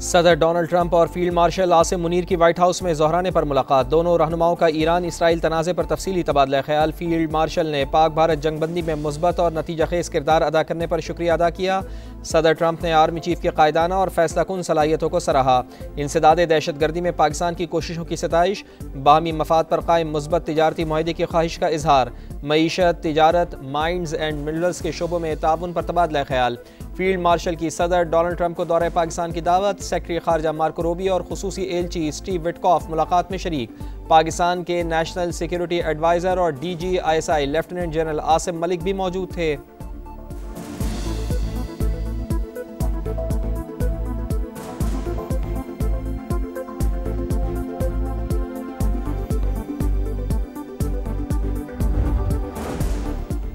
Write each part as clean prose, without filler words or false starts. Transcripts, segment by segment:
सदर Donald Trump और field marshal Asim Munir की व्हाइट हाउस में ज़ोहराने पर मुलाकात। दोनों रहनुमाओं का ईरान इसराइल तनाज़े पर तफसीली तबादला ख्याल। फील्ड मार्शल ने पाक भारत जंगबंदी में मुस्बत और नतीजा खेज किरदार अदा करने पर शुक्रिया अदा किया। सदर ट्रंप ने आर्मी चीफ की कायदाना और फैसला कुन सलाहियतों को सराहा। इंसदाद दहशत गर्दी में पाकिस्तान की कोशिशों की सताइश। बाहमी मफाद पर कायम मुस्बत तिजारती मुआहदे की ख्वाहिश का इजहार। मईशत, तिजारत, माइंस एंड मिनरल्स के शोबों में ताउन पर तबादला ख्याल। फील्ड मार्शल की सदर डोनाल्ड ट्रंप को दौरे पाकिस्तान की दावत। सेक्रेटरी खारजा मार्को रूबियो और खुसूसी एलची स्टीव विटकॉफ मुलाकात में शरीक। पाकिस्तान के नेशनल सिक्योरिटी एडवाइजर और DGISI lieutenant general Asim Malik भी मौजूद थे।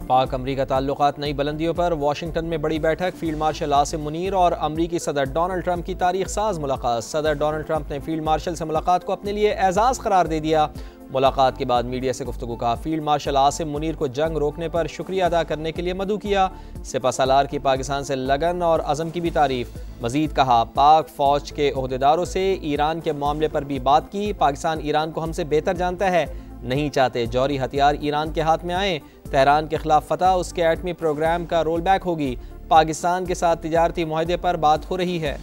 पाक अमरीका ताल्लुकात नई बुलंदियों पर। वाशिंगटन में बड़ी बैठक। फील्ड मार्शल आसिम मुनीर और अमरीकी सदर डोनाल्ड ट्रंप की तारीख साज मुलाकात। सदर डोनाल्ड ट्रंप ने फील्ड मार्शल से मुलाकात को अपने लिए एजाज़ करार दे दिया। मुलाकात के बाद मीडिया से गुफ्तगू कहा। फील्ड मार्शल आसिम मुनीर को जंग रोकने पर शुक्रिया अदा करने के लिए मदऊ किया। सिपह सालार की पाकिस्तान से लगन और अज़म की भी तारीफ। मजीद कहा, पाक फौज के ओहदेदारों से ईरान के मामले पर भी बात की। पाकिस्तान ईरान को हमसे बेहतर जानता है, नहीं चाहते जौहरी हथियार ईरान के हाथ में आए। तेहरान के खिलाफ फतह उसके एटमी प्रोग्राम का रोल बैक होगी। पाकिस्तान के साथ तिजारती मुआहदे पर बात हो रही है।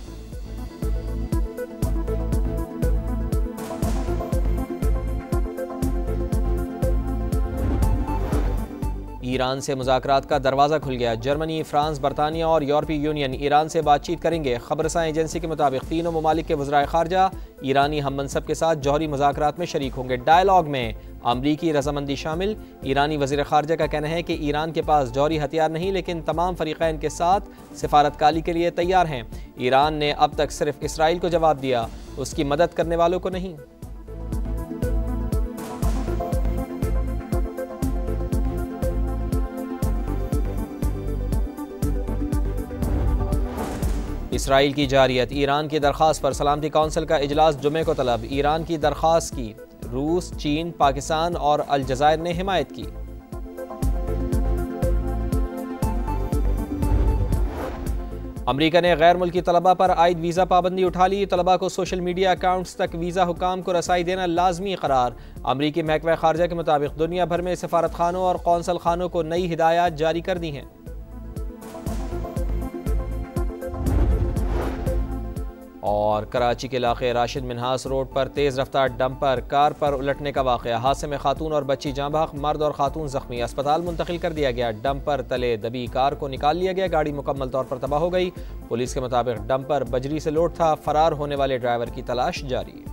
ईरान से मुज़ाकरात का दरवाज़ा खुल गया। जर्मनी, फ्रांस, बरतानिया और यूरोपीय यूनियन ईरान से बातचीत करेंगे। खबरसां एजेंसी के मुताबिक तीनों ममालिक के वज़राए ख़ारजा ईरानी हम मनसब के साथ जौहरी मुज़ाकरात में शरीक होंगे। डायलॉग में अमरीकी रजामंदी शामिल। ईरानी वज़ीर ख़ारजा का कहना है कि ईरान के पास जौहरी हथियार नहीं, लेकिन तमाम फ़रीक़ैन के साथ सिफारतकारी के लिए तैयार हैं। ईरान ने अब तक सिर्फ इसराइल को जवाब दिया, उसकी मदद करने वालों को नहीं। इसराइल की जारियत। ईरान की दरख्वास्त पर सलामती कौंसिल का इजलास जुमे को तलब। ईरान की दरख्वास्त की रूस, चीन, पाकिस्तान और अलजज़ायर ने हिमायत की। अमरीका ने गैर मुल्की तलबा पर आयद वीज़ा पाबंदी उठा ली। तलबा को सोशल मीडिया अकाउंट्स तक वीज़ा हुकाम को रसाई देना लाजमी करार। अमरीकी महकमा खारजा के मुताबिक दुनिया भर में सफारत खानों और कौंसल खानों को नई हिदायत जारी कर दी हैं। और कराची के इलाके राशिद मिन्हास रोड पर तेज़ रफ्तार डंपर कार पर उलटने का वाक़या। हादसे में खातून और बच्ची जाँ बहक, मर्द और खातून जख्मी। अस्पताल मुंतकिल कर दिया गया। डंपर तले दबी कार को निकाल लिया गया। गाड़ी मुकम्मल तौर पर तबाह हो गई। पुलिस के मुताबिक डंपर बजरी से लोड था। फरार होने वाले ड्राइवर की तलाश जारी है।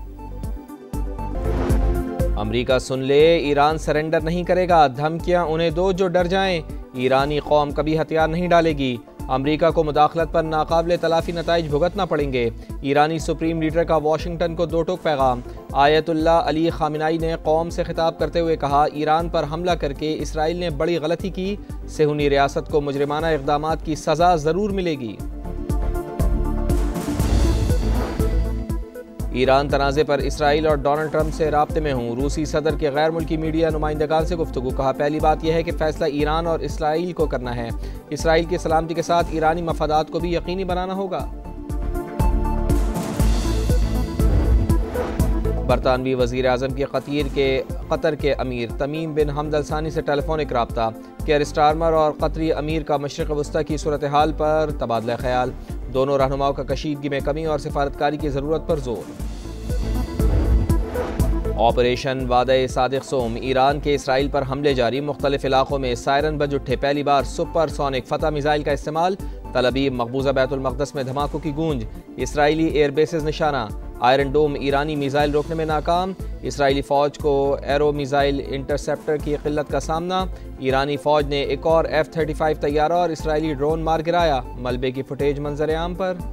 अमरीका सुन ले, ईरान सरेंडर नहीं करेगा। धमकियां उन्हें दो जो डर जाएं। ईरानी कौम कभी हथियार नहीं डालेगी। अमरीका को मुदाखलत पर नाकाबिले तलाफी नताइज भुगतना पड़ेंगे। ईरानी सुप्रीम लीडर का वाशिंगटन को दो टोक पैगाम। आयतुल्ला अली खामिनाई ने कौम से खिताब करते हुए कहा, ईरान पर हमला करके इसराइल ने बड़ी गलती की। सेहूनी रियासत को मुजरिमाना इक़दामात की सज़ा ज़रूर मिलेगी। ईरान तनाज़े पर इसराइल और डोनाल्ड ट्रंप से राब्ते में हूँ। रूसी सदर के गैर मुल्की मीडिया नुमाइंदगान से गुफ्तगू। कहा, पहली बात यह है कि फ़ैसला ईरान और इसराइल को करना है। इसराइल की सलामती के साथ ईरानी मफादात को भी यकीनी बनाना होगा। बरतानवी वज़ीर आज़म की कतर के अमीर तमीम बिन हमद अल सानी से टेलीफोनिक राब्ता। केयर स्टारमर और कतरी अमीर का मशरिक़ वस्ता की सूरत हाल पर तबादला ख्याल। दोनों रहनुमाओं का कशीदगी में कमी और सिफारतकारी की ज़रूरत पर जोर। ऑपरेशन वादे सादिक सोम। ईरान के इसराइल पर हमले जारी। मुख्तलिफ इलाकों में सायरन बज उठे। पहली बार सुपरसोनिक फतह मिसाइल का इस्तेमाल। तल अबीब मकबूजा बैतुल मक़दस में धमाकों की गूंज। इसराइली एयरबेसेस निशाना। आयरन डोम ईरानी मिसाइल रोकने में नाकाम। इसराइली फ़ौज को एरो मिसाइल इंटरसेप्टर की किल्लत का सामना। ईरानी फ़ौज ने एक और F-35 तैयारा और इसराइली ड्रोन मार गिराया। मलबे की फुटेज मंजर आम पर।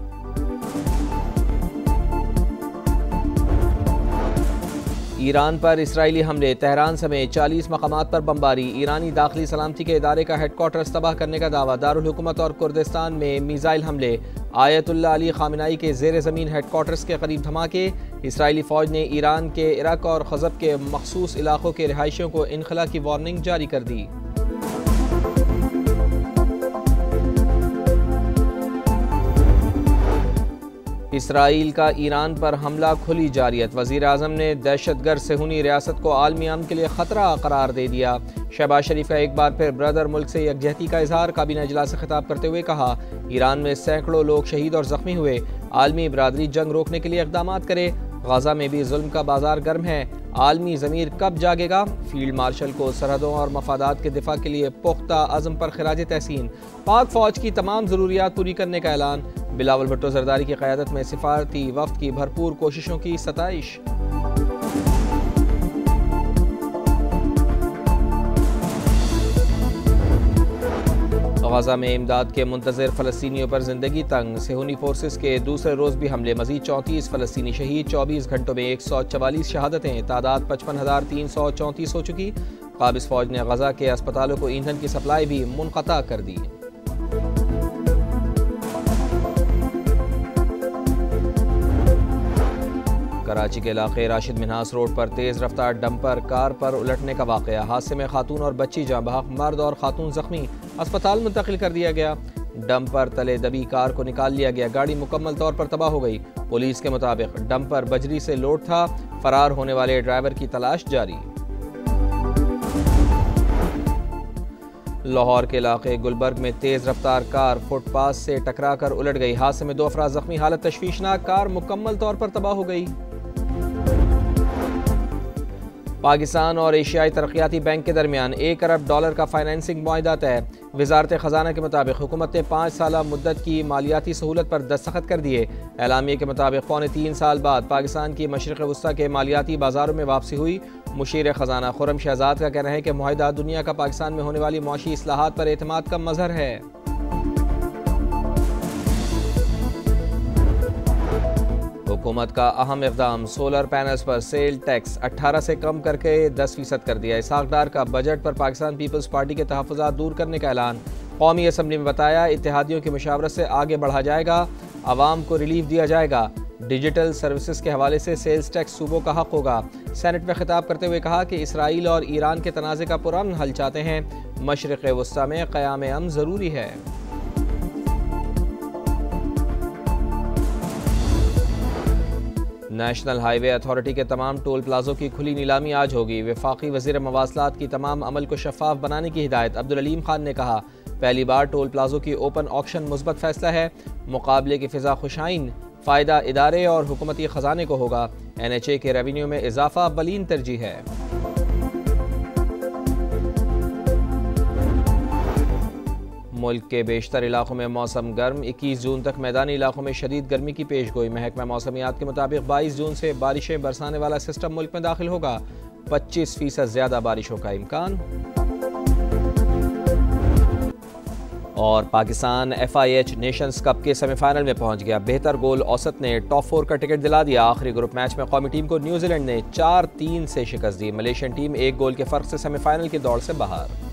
ईरान पर इसराइली हमले। तेहरान समेत 40 मकामात पर बमबारी। ईरानी दाखिली सलामती के इदारे का हेडक्वार्टर्स तबाह करने का दावा। दारुल हुकूमत और कुर्दिस्तान में मिसाइल हमले। आयतुल्ला अली खामिनाई के ज़ेर ज़मीन हेडक्वार्टर्स के करीब धमाके। इसराइली फ़ौज ने ईरान के इराक और खज़ब के मखसूस इलाकों के रिहायशियों को इनखला की वार्निंग जारी कर दी। इसराइल का ईरान पर हमला खुली जारियत। वज़ीर आज़म ने दहशतगर्द सेहूनी रियासत को आलमी अमन के लिए ख़तरा करार दे दिया। शहबाज शरीफ का एक बार फिर ब्रदर मुल्क से यकजहती का इजहार। काबीना इजलास से खिताब करते हुए कहा, ईरान में सैकड़ों लोग शहीद और ज़ख्मी हुए, आलमी बरादरी जंग रोकने के लिए इक़दामात करे। गाज़ा में भी जुल्म का बाजार गर्म है, आलमी ज़मीर कब जागेगा। फील्ड मार्शल को सरहदों और मफादात के दिफा के लिए पुख्ता अज़म पर खिराज तहसीन। पाक फ़ौज की तमाम ज़रूरियात पूरी करने का ऐलान। बिलावल भुट्टो ज़रदारी की क़यादत में सिफारती वफ़द की भरपूर कोशिशों की सताइश। गाज़ा में इमदाद के मुंतज़िर फ़लस्तीनियों पर ज़िंदगी तंग। सेहूनी फोर्सेस के दूसरे रोज़ भी हमले, मज़ीद 34 फ़लस्तीनी शहीद। 24 घंटों में 144 शहादतें, तादाद 55,334 हो चुकी। क़ाबिज़ फ़ौज ने गज़ा के अस्पतालों को ईंधन की सप्लाई भी मुनक़ता कर दी। कराची के इलाके राशिद मिन्हास रोड पर तेज़ रफ्तार डंपर कार पर उलटने का वाक़या। हादसे में खातून और बच्ची जाँ बहक, मर्द और खातून ज़ख्मी, अस्पताल मुंतकिल कर दिया गया। डंपर तले दबी कार को निकाल लिया गया, गाड़ी मुकम्मल तौर पर तबाह हो गई। पुलिस के मुताबिक डंपर बजरी से लोड था, फरार होने वाले ड्राइवर की तलाश जारी। लाहौर के इलाके गुलबर्ग में तेज़ रफ्तार कार फुटपाथ से टकरा कर उलट गई। हादसे में 2 अफराद ज़ख्मी, हालत तशवीशनाक, कार मुकम्मल तौर पर तबाह हो गई। पाकिस्तान और एशियाई तरक्याती बैंक के दरमियान $1 अरब का फाइनेंसिंग मुआहदा तय। वजारत ख़जाना के मुताबिक हुकूमत ने 5 साला मुद्दत की मालियाती सहूलत पर दस्तखत कर दिए। एलामिया के मुताबिक 3.25 साल बाद पाकिस्तान की मशरिक़ वस्ता के मालियाती बाजारों में वापसी हुई। मुशीर ख़जाना खुर्रम शहजाद का कहना है कि मुआहदा दुनिया का पाकिस्तान में होने वाली मुआशी इस्लाहात पर एतमाद का मज़हर है। हुकूमत का अहम इक़दाम, सोलर पैनल्स पर सेल टैक्स 18 से कम करके 10% कर दिया। इसहाक डार का बजट पर पाकिस्तान पीपल्स पार्टी के तहफ़्फ़ुज़ात दूर करने का ऐलान। कौमी असम्बली में बताया, इत्तेहादियों की मुशावरत से आगे बढ़ा जाएगा, आवाम को रिलीफ दिया जाएगा। डिजिटल सर्विसेज के हवाले से सेल्स टैक्स सूबों का हक होगा। सेनेट में खिताब करते हुए कहा कि इसराइल और ईरान के तनाज़े का पुरअमन हल चाहते हैं, मशरिक़ वस्ता में क़याम अमन ज़रूरी है। नेशनल हाईवे अथॉरिटी के तमाम टोल प्लाजों की खुली नीलामी आज होगी। वफाकी वज़ीर मवासलात की तमाम अमल को शफाफ बनाने की हिदायत। अब्दुल अलीम खान ने कहा, पहली बार टोल प्लाजों की ओपन ऑक्शन मुस्बत फैसला है। मुकाबले की फ़िज़ा खुशाइन, फ़ायदा इदारे और हुकूमती ख़जाने को होगा। NHA के रेवेन्यू में इजाफा बलीन तरजीह है। मुल्क के बेशतर इलाकों में मौसम गर्म, 21 जून तक मैदानी इलाकों में शदीद गर्मी की पेशगोई। महकमा मौसमियात के मुताबिक 22 जून से बारिशें बरसाने वाला सिस्टम मुल्क में दाखिल होगा। 25% ज़्यादा बारिशों का इम्कान। और पाकिस्तान FIH नेशंस कप के सेमीफाइनल में पहुंच गया। बेहतर गोल औसत ने टॉप 4 का टिकट दिला दिया। आखिरी ग्रुप मैच में कौमी टीम को न्यूजीलैंड ने 4-3 से शिकस्त दी। मलेशियन टीम 1 गोल के फ़र्क से सेमीफाइनल की दौड़ से बाहर।